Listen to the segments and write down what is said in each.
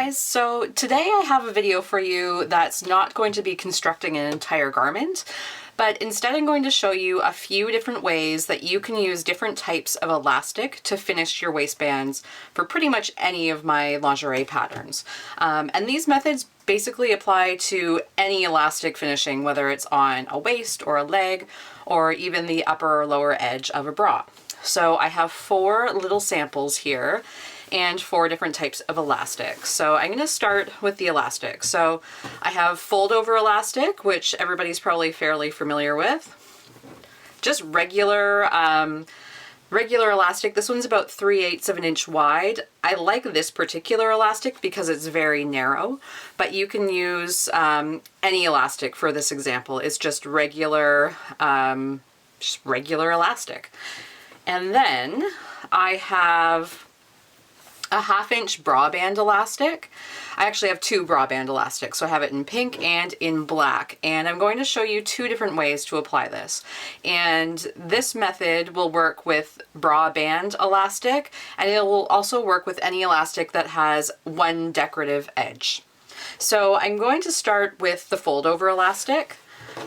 guys, so today I have a video for you that's not going to be constructing an entire garment, but instead I'm going to show you a few different ways that you can use different types of elastic to finish your waistbands for pretty much any of my lingerie patterns. And these methods basically apply to any elastic finishing, whether it's on a waist or a leg or even the upper or lower edge of a bra. So I have 4 little samples here and 4 different types of elastic. So I'm going to start with the elastic. So I have fold over elastic, which everybody's probably fairly familiar with. Just regular elastic. This one's about 3/8 of an inch wide. I like this particular elastic because it's very narrow, but you can use any elastic for this example. It's just regular elastic. And then I have a 1/2 inch bra band elastic. I actually have 2 bra band elastics, so I have it in pink and in black, and I'm going to show you 2 different ways to apply this. And this method will work with bra band elastic, and it will also work with any elastic that has one decorative edge. So I'm going to start with the fold over elastic.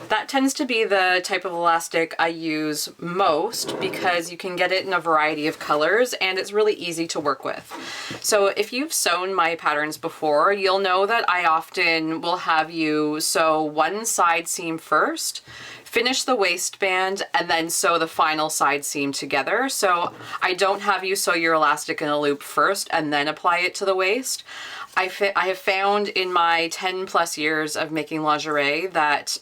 That tends to be the type of elastic I use most because you can get it in a variety of colors and it's really easy to work with. So if you've sewn my patterns before, you'll know that I often will have you sew one side seam first, finish the waistband, and then sew the final side seam together. So I don't have you sew your elastic in a loop first and then apply it to the waist. I have found in my 10+ years of making lingerie that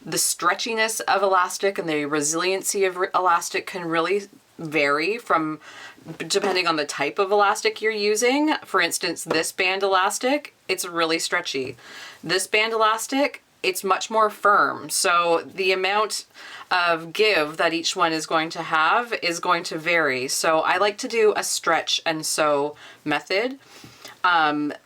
the stretchiness of elastic and the resiliency of elastic can really vary from depending on the type of elastic you're using. For instance, this band elastic, it's really stretchy. This band elastic, it's much more firm. So the amount of give that each one is going to have is going to vary. So I like to do a stretch and sew method.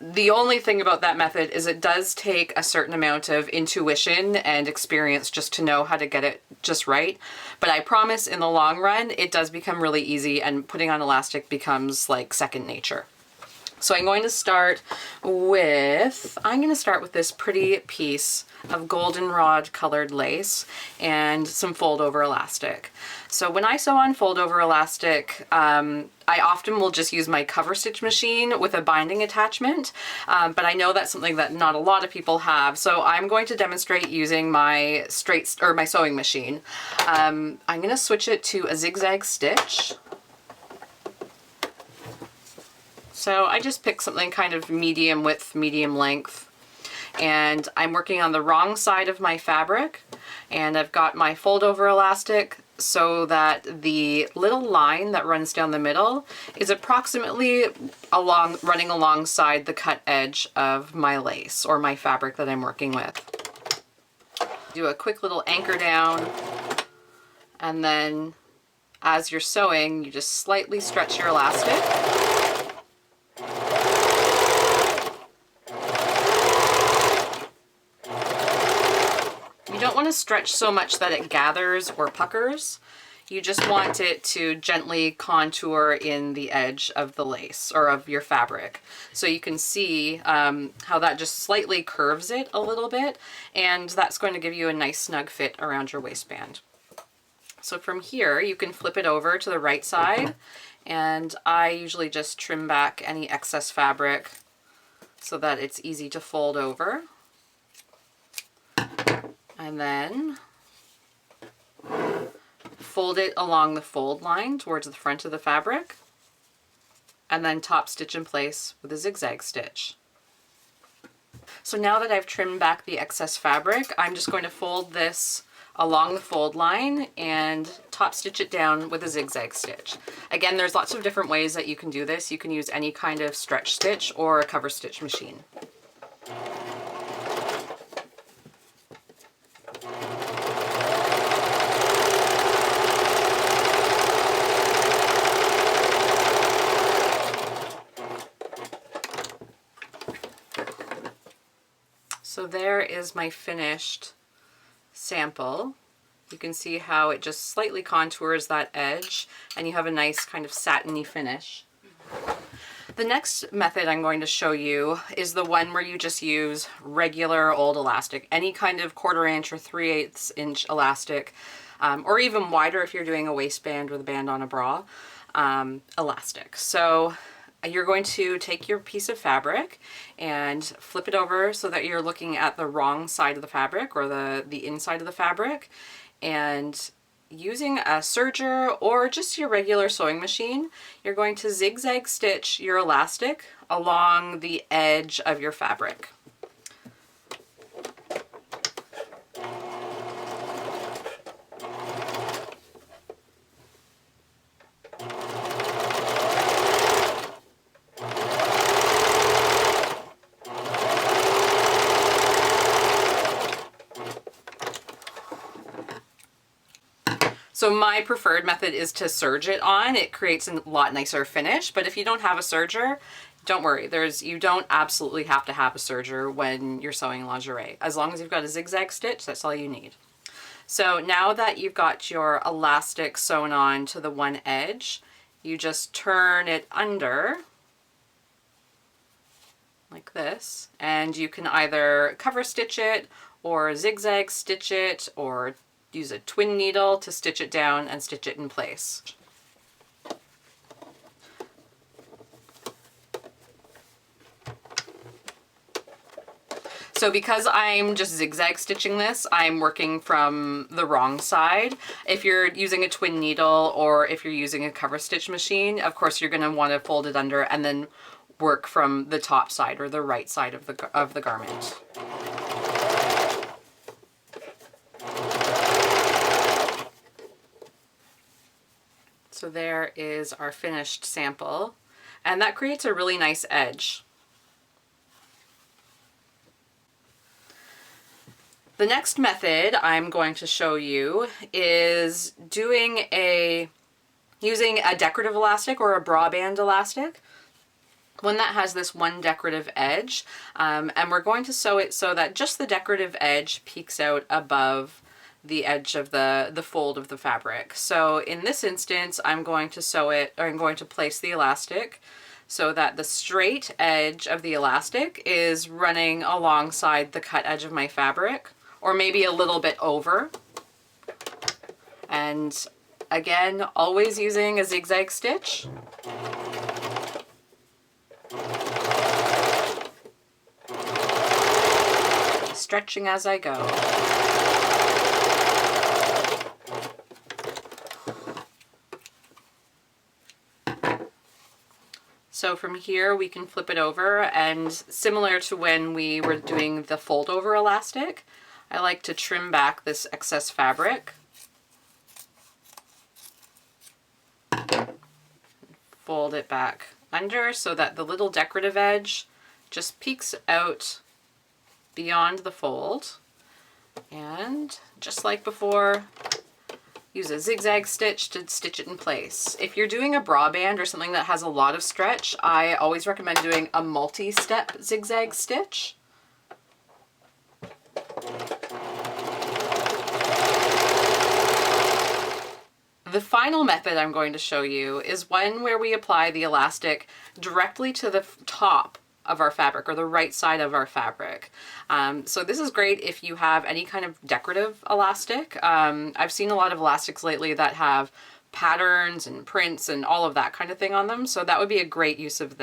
The only thing about that method is it does take a certain amount of intuition and experience just to know how to get it just right. But I promise in the long run, it does become really easy and putting on elastic becomes like second nature. So I'm going to start with this pretty piece of goldenrod colored lace and some fold over elastic. So when I sew on fold over elastic, I often will just use my cover stitch machine with a binding attachment, but I know that's something that not a lot of people have. So I'm going to demonstrate using my my sewing machine. I'm going to switch it to a zigzag stitch. So I just picked something kind of medium width, medium length, and I'm working on the wrong side of my fabric, and I've got my fold over elastic so that the little line that runs down the middle is approximately running alongside the cut edge of my lace or my fabric that I'm working with. Do a quick little anchor down, and then as you're sewing, you just slightly stretch your elastic. You don't want to stretch so much that it gathers or puckers. You just want it to gently contour in the edge of the lace or of your fabric. So you can see how that just slightly curves it a little bit, and that's going to give you a nice snug fit around your waistband. So from here, you can flip it over to the right side, and I usually just trim back any excess fabric so that it's easy to fold over. And then fold it along the fold line towards the front of the fabric, and then top stitch in place with a zigzag stitch. So now that I've trimmed back the excess fabric, I'm just going to fold this along the fold line and top stitch it down with a zigzag stitch. Again, there's lots of different ways that you can do this. You can use any kind of stretch stitch or a cover stitch machine. So there is my finished sample. You can see how it just slightly contours that edge and you have a nice kind of satiny finish. The next method I'm going to show you is the one where you just use regular old elastic, any kind of 1/4 inch or 3/8 inch elastic, or even wider if you're doing a waistband with a band on a bra, elastic. So you're going to take your piece of fabric and flip it over so that you're looking at the wrong side of the fabric, or the inside of the fabric, and using a serger or just your regular sewing machine, you're going to zigzag stitch your elastic along the edge of your fabric. So my preferred method is to serge it on. It creates a lot nicer finish, but if you don't have a serger, don't worry. You don't absolutely have to have a serger when you're sewing lingerie. As long as you've got a zigzag stitch, that's all you need. So now that you've got your elastic sewn on to the one edge, you just turn it under like this, and you can either cover stitch it or zigzag stitch it, or use a twin needle to stitch it down and stitch it in place. So because I'm just zigzag stitching this, I'm working from the wrong side. If you're using a twin needle or if you're using a cover stitch machine, of course you're going to want to fold it under and then work from the top side or the right side of the garment. So there is our finished sample, and that creates a really nice edge. The next method I'm going to show you is using a decorative elastic or a bra band elastic, one that has this one decorative edge, and we're going to sew it so that just the decorative edge peeks out above the edge of the fold of the fabric. So in this instance, I'm going to place the elastic so that the straight edge of the elastic is running alongside the cut edge of my fabric, or maybe a little bit over. And again, always using a zigzag stitch. Stretching as I go. So from here we can flip it over, and similar to when we were doing the fold over elastic, I like to trim back this excess fabric. Fold it back under so that the little decorative edge just peeks out beyond the fold. And just like before, use a zigzag stitch to stitch it in place. If you're doing a bra band or something that has a lot of stretch, I always recommend doing a multi-step zigzag stitch. The final method I'm going to show you is one where we apply the elastic directly to the top of our fabric, or the right side of our fabric. So this is great if you have any kind of decorative elastic. I've seen a lot of elastics lately that have patterns and prints and all of that kind of thing on them. So that would be a great use of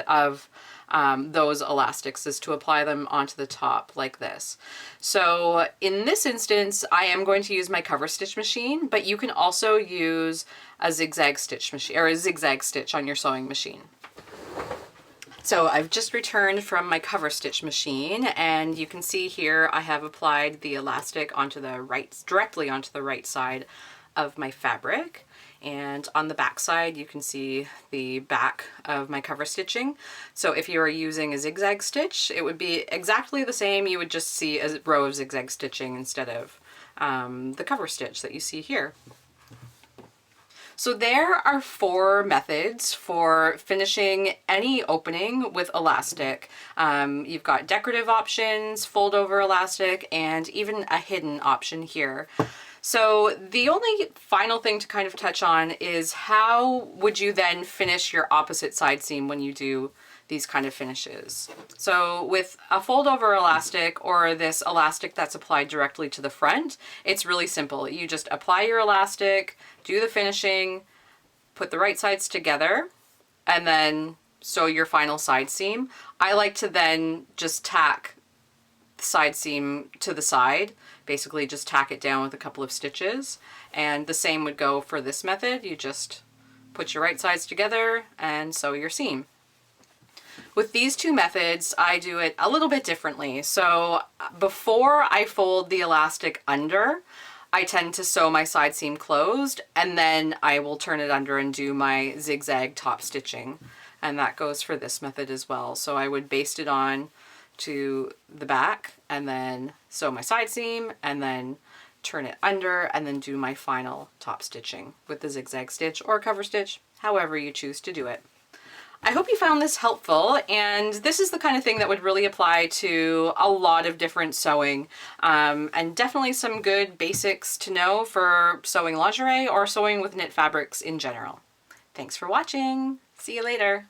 those elastics, is to apply them onto the top like this. So in this instance, I am going to use my cover stitch machine, but you can also use a zigzag stitch machine, or a zigzag stitch on your sewing machine. So I've just returned from my cover stitch machine, and you can see here I have applied the elastic directly onto the right side of my fabric. And on the back side, you can see the back of my cover stitching. So if you are using a zigzag stitch, it would be exactly the same. You would just see a row of zigzag stitching instead of the cover stitch that you see here. So there are 4 methods for finishing any opening with elastic. You've got decorative options, fold over elastic, and even a hidden option here. So the only final thing to kind of touch on is how would you then finish your opposite side seam when you do these kind of finishes. So with a fold over elastic or this elastic that's applied directly to the front, it's really simple. You just apply your elastic, do the finishing, put the right sides together, and then sew your final side seam. I like to then just tack the side seam to the side, basically just tack it down with a couple of stitches. And the same would go for this method. You just put your right sides together and sew your seam. With these two methods, I do it a little bit differently. So before I fold the elastic under, I tend to sew my side seam closed, and then I will turn it under and do my zigzag top stitching. And that goes for this method as well. So I would baste it on to the back and then sew my side seam and then turn it under and then do my final top stitching with the zigzag stitch or cover stitch, however you choose to do it. I hope you found this helpful, and this is the kind of thing that would really apply to a lot of different sewing, and definitely some good basics to know for sewing lingerie or sewing with knit fabrics in general. Thanks for watching. See you later.